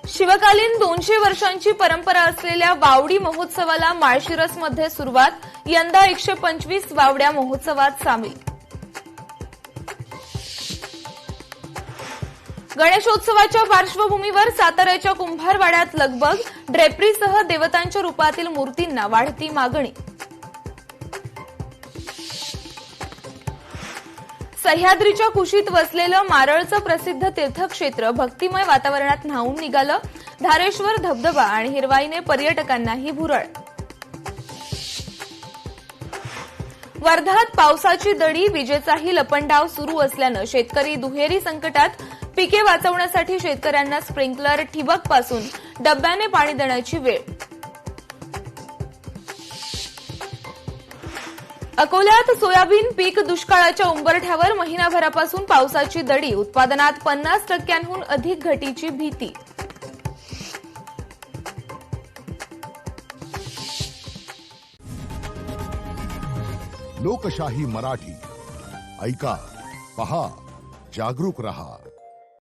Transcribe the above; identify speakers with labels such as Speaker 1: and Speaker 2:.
Speaker 1: शिवकालीन 200 वर्षांची परंपरा असलेल्या वावडी महोत्सवाला माळशिरसमध्ये सुरुवात. यंदा 125 वावड्या महोत्सवात सामील. गणेशोत्सवाच्या पार्श्वभूमीवर साताऱ्याच्या कुंभारवाड्यात लगबग. ड्रेपरीसह देवतांच्या रूपातील मूर्तींना वाढती मागणी. सह्याद्रीच्या कुशीत वसलेलं मारळचं प्रसिद्ध तीर्थक्षेत्र भक्तिमय वातावरणात न्हाऊन निघालं. धारेश्वर धबधबा आणि हिरवाईने पर्यटकांनाही भुरळ. वर्धात पावसाची दडी, विजेचाही लपंडाव सुरू असल्यानं शेतकरी दुहेरी संकटात. पिके वाचवण्यासाठी शेतकऱ्यांना स्प्रिंकलर, ठिबकपासून डब्याने पाणी देण्याची वेळ. अकोल्यात सोयाबीन पीक दुष्काळाच्या उंबरठ्यावर. महिनाभरापासून पावसाची दडी. उत्पादनात 50% अधिक घटीची भीती.
Speaker 2: लोकशाही मराठी ऐका, पहा, जागरूक रहा.